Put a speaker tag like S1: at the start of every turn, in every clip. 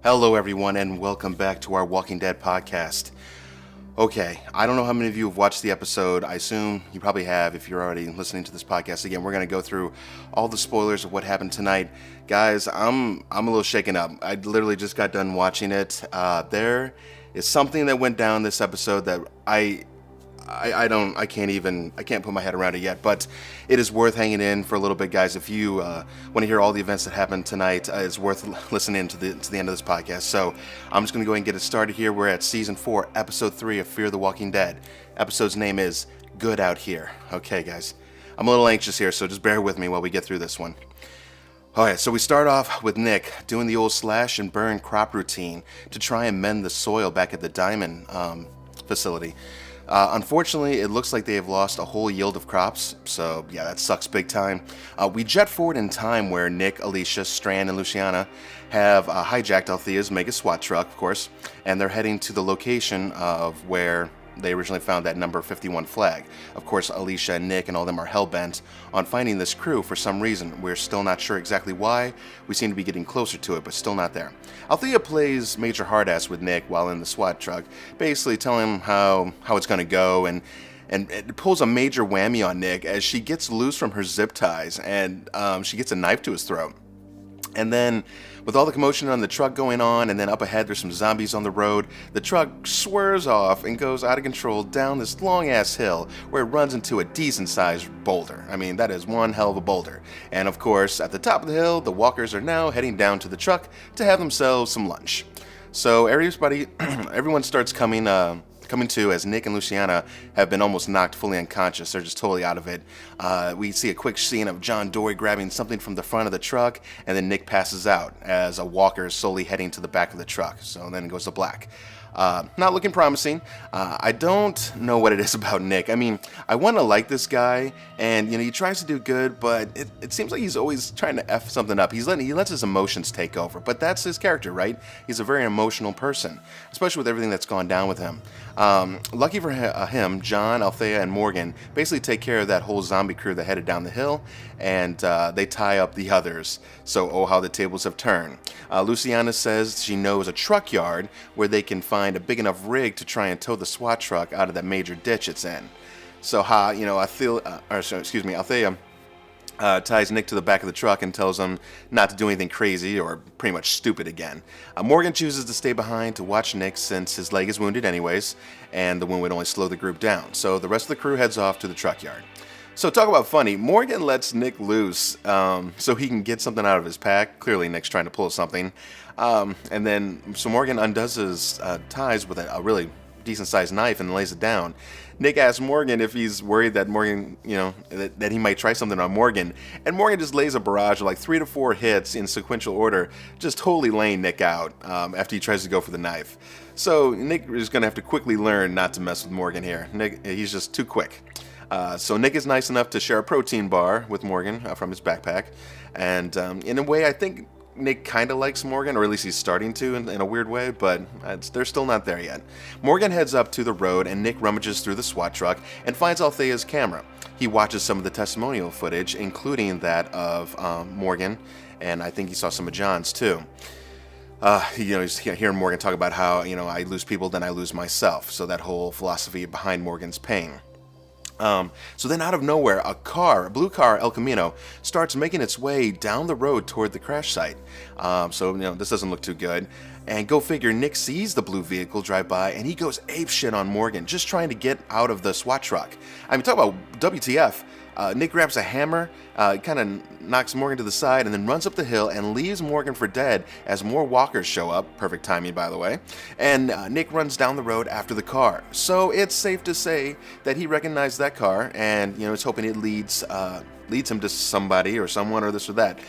S1: Hello, everyone, and welcome back to our Walking Dead podcast. Okay, I don't know how many of you have watched the episode. I assume you probably have if you're already listening to this podcast. Again, we're going to go through all the spoilers of what happened tonight. Guys, I'm a little shaken up. I literally just got done watching it. There is something that went down this episode that I can't put my head around it yet, but it is worth hanging in for a little bit, guys. If you want to hear all the events that happened tonight, it's worth listening to the end of this podcast. So I'm just going to go ahead and get it started here. We're at Season 4, Episode 3 of Fear the Walking Dead. Episode's name is Good Out Here. Okay, guys. I'm a little anxious here, so just bear with me while we get through this one. Alright, so we start off with Nick doing the old slash and burn crop routine to try and mend the soil back at the diamond facility. Unfortunately, it looks like they have lost a whole yield of crops, so yeah, that sucks big time. We jet forward in time where Nick, Alicia, Strand, and Luciana have hijacked Althea's mega SWAT truck, of course, and they're heading to the location of where they originally found that number 51 flag. Of course, Alicia and Nick and all of them are hell-bent on finding this crew for some reason. We're still not sure exactly why. We seem to be getting closer to it, but still not there. Althea plays Major Hardass with Nick while in the SWAT truck, basically telling him how it's going to go, and it pulls a major whammy on Nick as she gets loose from her zip ties, and she gets a knife to his throat. And then, with all the commotion on the truck going on, and then up ahead there's some zombies on the road, the truck swerves off and goes out of control down this long-ass hill where it runs into a decent-sized boulder. I mean, that is one hell of a boulder. And of course, at the top of the hill, the walkers are now heading down to the truck to have themselves some lunch. So everyone starts coming to as Nick and Luciana have been almost knocked fully unconscious. They're just totally out of it. We see a quick scene of John Dory grabbing something from the front of the truck, and then Nick passes out as a walker is slowly heading to the back of the truck. So then it goes to black. Not looking promising. I don't know what it is about Nick. I mean, I want to like this guy, and he tries to do good, but it seems like he's always trying to F something up. He lets his emotions take over, but that's his character, right? He's a very emotional person, especially with everything that's gone down with him. Lucky for him, John, Althea, and Morgan basically take care of that whole zombie crew that headed down the hill, and they tie up the others. So, oh, how the tables have turned. Luciana says she knows a truck yard where they can find a big enough rig to try and tow the SWAT truck out of that major ditch it's in. So, Althea ties Nick to the back of the truck and tells him not to do anything crazy or pretty much stupid again. Morgan chooses to stay behind to watch Nick since his leg is wounded anyways, and the wound would only slow the group down. So the rest of the crew heads off to the truck yard. So talk about funny, Morgan lets Nick loose so he can get something out of his pack. Clearly Nick's trying to pull something. So Morgan undoes his ties with a really decent-sized knife and lays it down. Nick asks Morgan if he's worried that Morgan, that he might try something on Morgan, and Morgan just lays a barrage of like 3 to 4 hits in sequential order, just totally laying Nick out after he tries to go for the knife. So Nick is going to have to quickly learn not to mess with Morgan here. Nick, he's just too quick. So Nick is nice enough to share a protein bar with Morgan from his backpack, and in a way I think Nick kind of likes Morgan, or at least he's starting to in a weird way, but they're still not there yet. Morgan heads up to the road, and Nick rummages through the SWAT truck and finds Althea's camera. He watches some of the testimonial footage, including that of Morgan, and I think he saw some of John's too. He's hearing Morgan talk about how, I lose people, then I lose myself. So that whole philosophy behind Morgan's pain. So then out of nowhere, a blue car, El Camino, starts making its way down the road toward the crash site. This doesn't look too good. And go figure, Nick sees the blue vehicle drive by, and he goes apeshit on Morgan, just trying to get out of the SWAT truck. I mean, talk about WTF. Nick grabs a hammer, kind of knocks Morgan to the side, and then runs up the hill and leaves Morgan for dead as more walkers show up. Perfect timing, by the way. And Nick runs down the road after the car. So it's safe to say that he recognized that car, and is hoping it leads him to somebody or someone or this or that.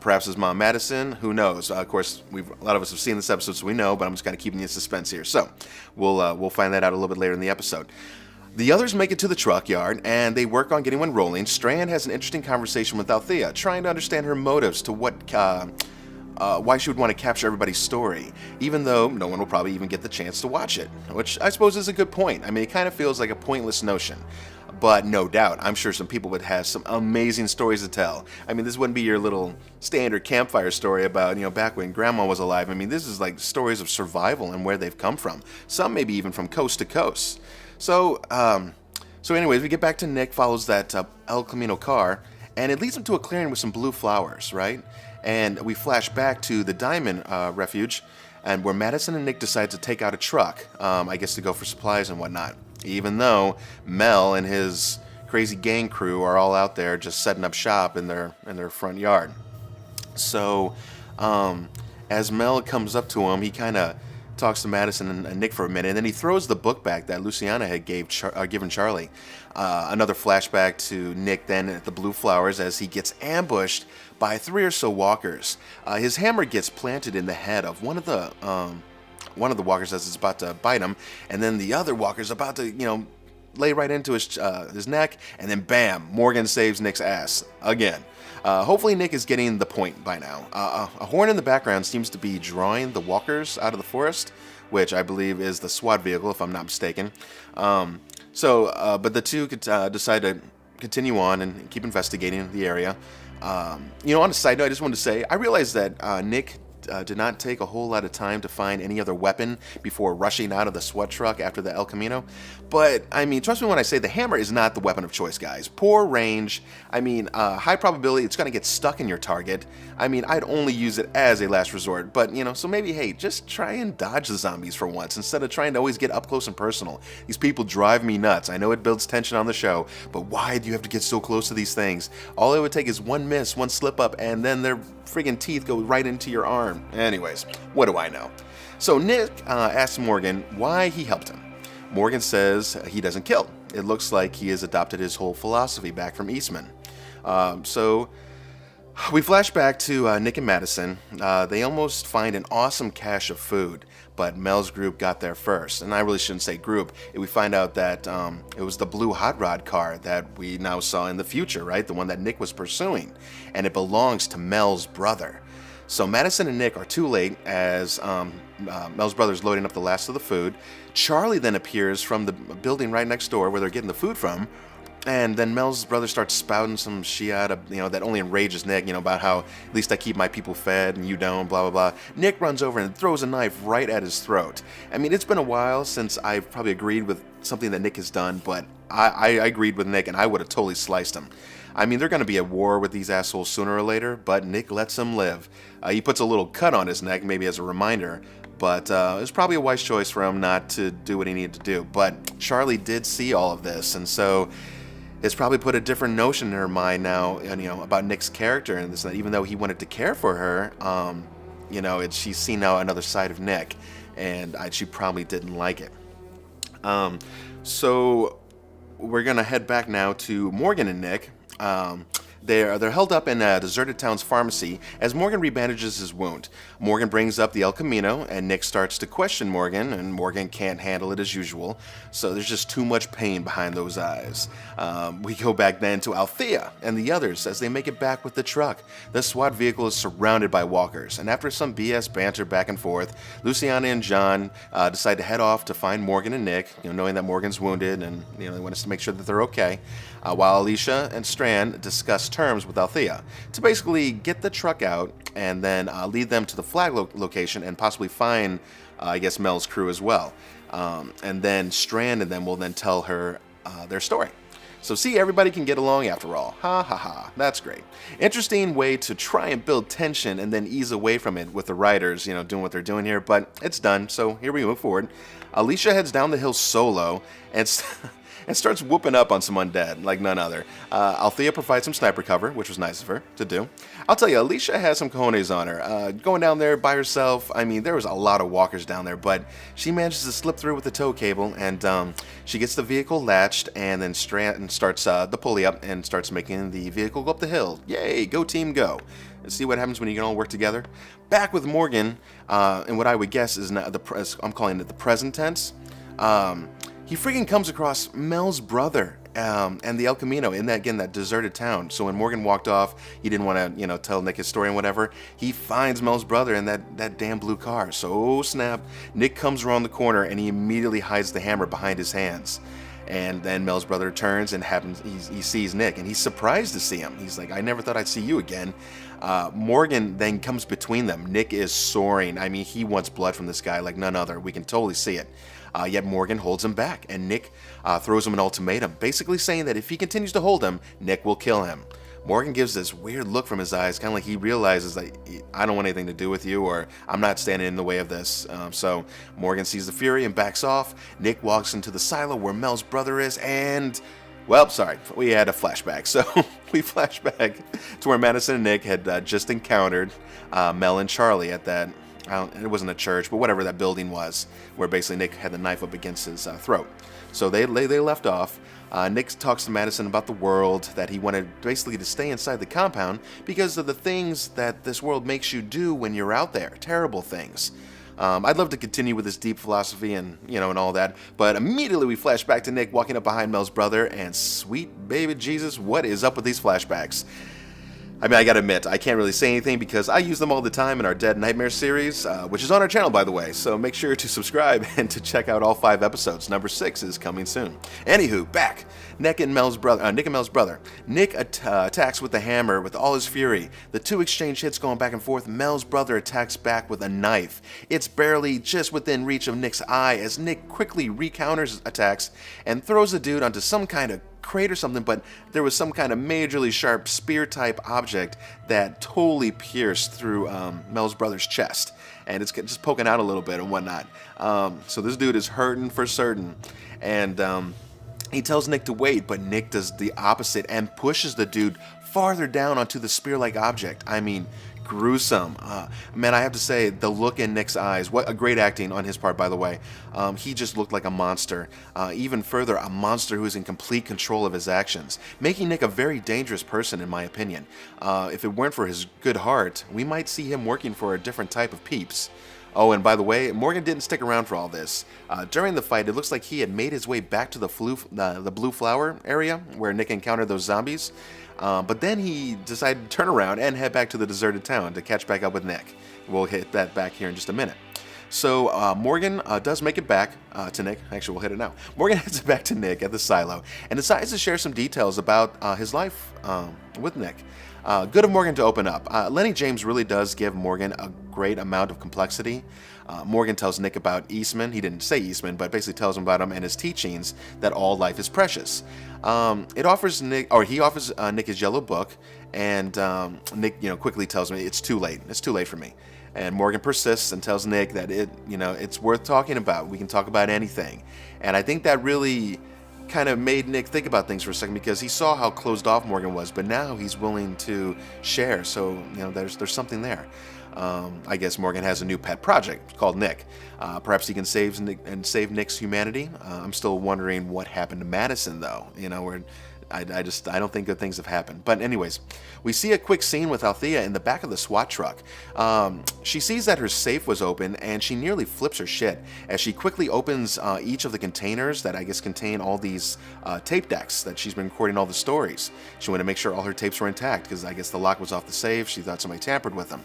S1: Perhaps his mom, Madison. Who knows? Of course, a lot of us have seen this episode, so we know. But I'm just kind of keeping you in suspense here. So we'll find that out a little bit later in the episode. The others make it to the truck yard, and they work on getting one rolling. Strand has an interesting conversation with Althea, trying to understand her motives to why she would want to capture everybody's story, even though no one will probably even get the chance to watch it, which I suppose is a good point. I mean, it kind of feels like a pointless notion. But no doubt, I'm sure some people would have some amazing stories to tell. I mean, this wouldn't be your little standard campfire story about, back when Grandma was alive. I mean, this is like stories of survival and where they've come from. Some maybe even from coast to coast. So anyways, we get back to Nick, follows that El Camino car, and it leads him to a clearing with some blue flowers, right? And we flash back to the Diamond Refuge, and where Madison and Nick decide to take out a truck, I guess to go for supplies and whatnot. Even though Mel and his crazy gang crew are all out there just setting up shop in their front yard. So, as Mel comes up to him, he kind of talks to Madison and Nick for a minute, and then he throws the book back that Luciana had given Charlie. Another flashback to Nick then at the Blue Flowers as he gets ambushed by 3 or so walkers. His hammer gets planted in the head of one of the walkers as it's about to bite him, and then the other walker's about to, lay right into his neck, and then bam, Morgan saves Nick's ass again. Hopefully Nick is getting the point by now. A horn in the background seems to be drawing the walkers out of the forest, which I believe is the SWAT vehicle, if I'm not mistaken. But the two could decide to continue on and keep investigating the area. On a side note, I just wanted to say, I realized that Nick did not take a whole lot of time to find any other weapon before rushing out of the SWAT truck after the El Camino. But, I mean, trust me when I say the hammer is not the weapon of choice, guys. Poor range. I mean, high probability it's going to get stuck in your target. I mean, I'd only use it as a last resort. But, so maybe, hey, just try and dodge the zombies for once instead of trying to always get up close and personal. These people drive me nuts. I know it builds tension on the show, but why do you have to get so close to these things? All it would take is one miss, one slip up, and then their friggin' teeth go right into your arm. Anyways, what do I know? So Nick asks Morgan why he helped him. Morgan says he doesn't kill. It looks like he has adopted his whole philosophy back from Eastman. So we flash back to Nick and Madison. They almost find an awesome cache of food, but Mel's group got there first. And I really shouldn't say group. We find out that it was the blue hot rod car that we now saw in the future, right? The one that Nick was pursuing. And it belongs to Mel's brother. So Madison and Nick are too late as Mel's brother's loading up the last of the food. Charlie then appears from the building right next door where they're getting the food from. And then Mel's brother starts spouting some shiat, that only enrages Nick, about how at least I keep my people fed and you don't, blah, blah, blah. Nick runs over and throws a knife right at his throat. I mean, it's been a while since I've probably agreed with something that Nick has done, but I agreed with Nick and I would have totally sliced him. I mean, they're going to be at war with these assholes sooner or later, but Nick lets him live. He puts a little cut on his neck, maybe as a reminder, but it was probably a wise choice for him not to do what he needed to do. But Charlie did see all of this, and so it's probably put a different notion in her mind now, about Nick's character, and this, that even though he wanted to care for her, she's seen now another side of Nick, and she probably didn't like it. So we're gonna head back now to Morgan and Nick. They're held up in a deserted town's pharmacy as Morgan rebandages his wound. Morgan brings up the El Camino, and Nick starts to question Morgan, and Morgan can't handle it as usual, so there's just too much pain behind those eyes. We go back then to Althea and the others as they make it back with the truck. The SWAT vehicle is surrounded by walkers, and after some BS banter back and forth, Luciana and John decide to head off to find Morgan and Nick, knowing that Morgan's wounded, and they want us to make sure that they're okay, while Alicia and Strand discuss terms with Althea to basically get the truck out and then lead them to the flag location and possibly find, Mel's crew as well. And then Strand and them will then tell her their story. So see, everybody can get along after all. Ha ha ha, that's great. Interesting way to try and build tension and then ease away from it with the writers, doing what they're doing here, but it's done, so here we move forward. Alicia heads down the hill solo and starts whooping up on some undead, like none other. Althea provides some sniper cover, which was nice of her to do. I'll tell you, Alicia has some cojones on her. Going down there by herself, I mean, there was a lot of walkers down there, but she manages to slip through with the tow cable, and she gets the vehicle latched, and then Strand starts the pulley up and starts making the vehicle go up the hill. Yay, go team, go. Let's see what happens when you can all work together. Back with Morgan, and what I would guess is I'm calling it the present tense. He freaking comes across Mel's brother and the El Camino in that deserted town. So when Morgan walked off, he didn't want to, tell Nick his story and whatever. He finds Mel's brother in that damn blue car. So snap, Nick comes around the corner and he immediately hides the hammer behind his hands. And then Mel's brother turns and he sees Nick, and he's surprised to see him. He's like, I never thought I'd see you again. Morgan then comes between them. Nick is soaring. I mean, he wants blood from this guy like none other. We can totally see it. Yet Morgan holds him back, and Nick throws him an ultimatum, basically saying that if he continues to hold him, Nick will kill him. Morgan gives this weird look from his eyes, kind of like he realizes that I don't want anything to do with you, or I'm not standing in the way of this. So Morgan sees the fury and backs off. Nick walks into the silo where Mel's brother is, and, well, sorry, we had a flashback. So we flash back to where Madison and Nick had just encountered Mel and Charlie at that, it wasn't a church, but whatever that building was, where basically Nick had the knife up against his throat. So they left off. Nick talks to Madison about the world, that he wanted basically to stay inside the compound because of the things that this world makes you do when you're out there, terrible things. I'd love to continue with this deep philosophy and, and all that, but immediately we flash back to Nick walking up behind Mel's brother, and sweet baby Jesus, what is up with these flashbacks? I mean, I gotta admit, I can't really say anything because I use them all the time in our Dead Nightmare series, which is on our channel, by the way, so make sure to subscribe and to check out all 5 episodes. Number 6 is coming soon. Anywho, back. Nick and Mel's brother. Nick attacks with the hammer with all his fury. The two exchange hits going back and forth. Mel's brother attacks back with a knife. It's barely just within reach of Nick's eye as Nick quickly recounters attacks and throws the dude onto some kind of crate or something, but there was some kind of majorly sharp spear type object that totally pierced through Mel's brother's chest, and it's just poking out a little bit and whatnot. So this dude is hurting for certain, and he tells Nick to wait, but Nick does the opposite and pushes the dude farther down onto the spear-like object. I mean, gruesome. Man, I have to say, the look in Nick's eyes, what a great acting on his part, by the way. He just looked like a monster. Even further, a monster who is in complete control of his actions, making Nick a very dangerous person, in my opinion. If it weren't for his good heart, we might see him working for a different type of peeps. Oh, and by the way, Morgan didn't stick around for all this. During the fight, it looks like he had made his way back to the Blue Flower area where Nick encountered those zombies. But then he decided to turn around and head back to the deserted town to catch back up with Nick. We'll hit that back here in just a minute. So Morgan does make it back to Nick. Actually, we'll hit it now. Morgan heads back to Nick at the silo and decides to share some details about his life with Nick. Good of Morgan to open up. Lenny James really does give Morgan a great amount of complexity. Morgan tells Nick about Eastman. He didn't say Eastman, but basically tells him about him and his teachings that all life is precious. He offers Nick his yellow book, and Nick, quickly tells me it's too late. It's too late for me. And Morgan persists and tells Nick that it's worth talking about. We can talk about anything. And I think that really kind of made Nick think about things for a second, because he saw how closed off Morgan was, but now he's willing to share. So there's something there. I guess Morgan has a new pet project called Nick. Perhaps he can save Nick's humanity. I'm still wondering what happened to Madison, though. I don't think good things have happened. But anyways, we see a quick scene with Althea in the back of the SWAT truck. She sees that her safe was open, and she nearly flips her shit as she quickly opens each of the containers that I guess contain all these tape decks that she's been recording all the stories. She wanted to make sure all her tapes were intact because I guess the lock was off the safe. She thought somebody tampered with them.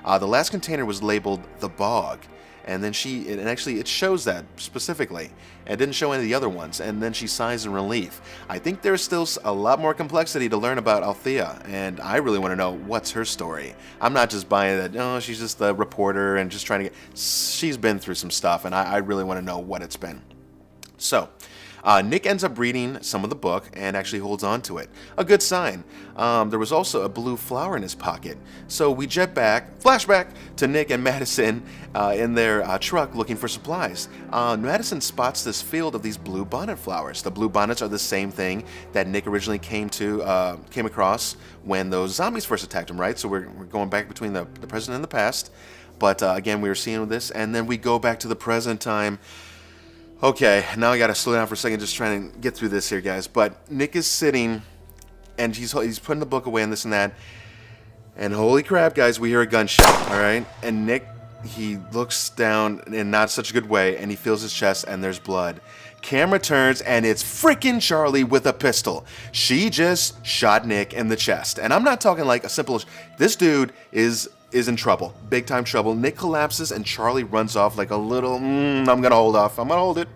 S1: The last container was labeled The Bog, and then it shows that specifically. It didn't show any of the other ones, and then she sighs in relief. I think there's still a lot more complexity to learn about Althea, and I really want to know what's her story. I'm not just buying that, she's just a reporter and just trying to she's been through some stuff, and I really want to know what it's been. So, Nick ends up reading some of the book and actually holds on to it. A good sign. There was also a blue flower in his pocket. So we flashback to Nick and Madison in their truck looking for supplies. Madison spots this field of these blue bonnet flowers. The blue bonnets are the same thing that Nick originally came across when those zombies first attacked him, right? So we're going back between the present and the past. But again, we were seeing this, and then we go back to the present time. Okay, now I gotta slow down for a second, just trying to get through this here, guys. But Nick is sitting, and he's putting the book away and this and that. And holy crap, guys, we hear a gunshot, all right? And Nick, he looks down in not such a good way, and he feels his chest, and there's blood. Camera turns, and it's freaking Charlie with a pistol. She just shot Nick in the chest. And I'm not talking like a simple... This dude is in trouble, big time trouble. Nick collapses and Charlie runs off like a little, I'm gonna hold off. I'm gonna hold it.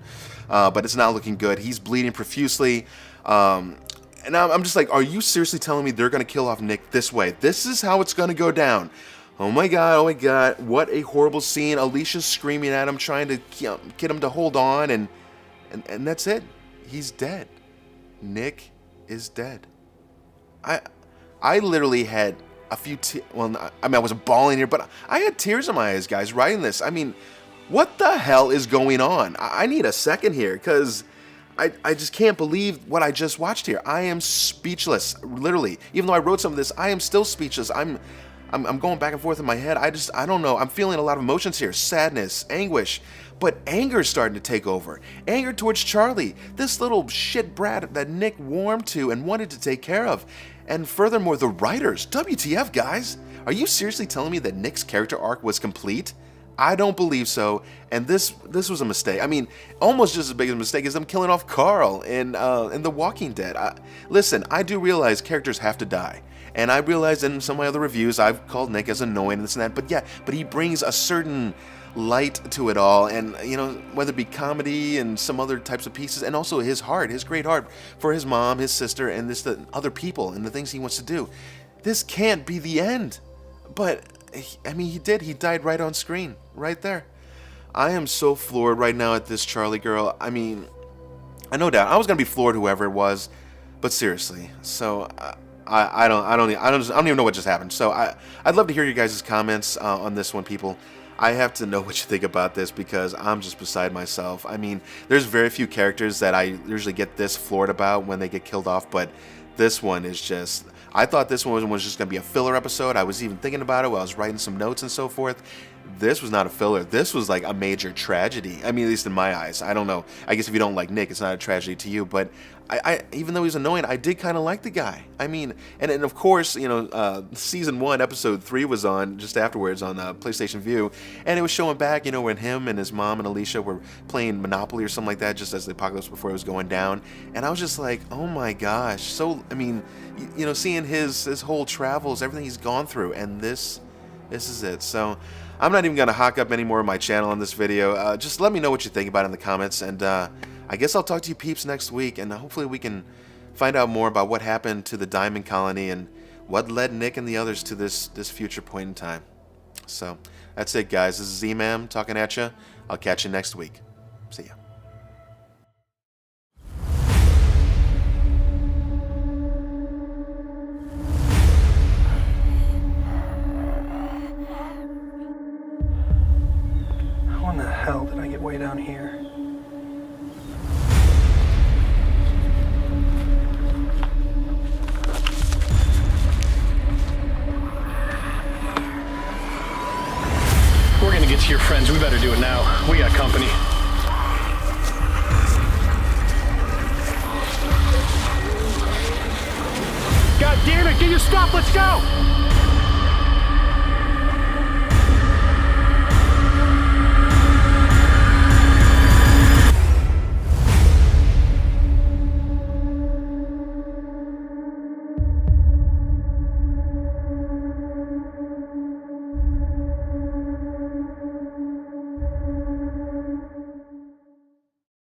S1: but it's not looking good. He's bleeding profusely. And I'm just like, are you seriously telling me they're going to kill off Nick this way? This is how it's going to go down. Oh my god, what a horrible scene. Alicia's screaming at him, trying to get him to hold on, and that's it. He's dead. Nick is dead. I literally had a few I wasn't bawling here, but I had tears in my eyes, guys, writing this. I mean, what the hell is going on? I need a second here, because I just can't believe what I just watched here. I am speechless, literally. Even though I wrote some of this, I am still speechless. I'm going back and forth in my head. I don't know. I'm feeling a lot of emotions here. Sadness, anguish, but anger is starting to take over. Anger towards Charlie, this little shit brat that Nick warmed to and wanted to take care of. And furthermore, the writers. WTF, guys? Are you seriously telling me that Nick's character arc was complete? I don't believe so, and this was a mistake. I mean, almost just as big a mistake as them killing off Carl in The Walking Dead. Listen, I do realize characters have to die, and I realize in some of my other reviews I've called Nick as annoying and this and that, but he brings a certain light to it all, and whether it be comedy and some other types of pieces, and also his heart, his great heart for his mom, his sister, and the other people and the things he wants to do. This can't be the end, but I mean, he did. He died right on screen, right there. I am so floored right now at this Charlie girl. I mean, I no doubt I was gonna be floored whoever it was, but seriously. So I don't even know what just happened. So I'd love to hear you guys' comments on this one, people. I have to know what you think about this, because I'm just beside myself. I mean, there's very few characters that I usually get this floored about when they get killed off, but this one is just... I thought this one was just going to be a filler episode. I was even thinking about it while I was writing some notes and so forth. This was not a filler. This was like a major tragedy. I mean, at least in my eyes. I don't know. I guess if you don't like Nick, it's not a tragedy to you. But I even though he was annoying, I did kind of like the guy. I mean, and of course, season 1, episode 3 was on just afterwards on PlayStation View, and it was showing back, when him and his mom and Alicia were playing Monopoly or something like that, just as the apocalypse before it was going down. And I was just like, oh my gosh. So, I mean, seeing his whole travels, everything he's gone through, and this is it. So I'm not even going to hawk up any more of my channel on this video. Just let me know what you think about it in the comments, and I guess I'll talk to you peeps next week, and hopefully we can find out more about what happened to the Diamond Colony and what led Nick and the others to this future point in time. So that's it, guys. This is Z-Man talking at you. I'll catch you next week. See ya.
S2: How in the hell did I get way down here?
S3: We're gonna get to your friends. We better do it now. We got company. God damn it! Can you stop? Let's go!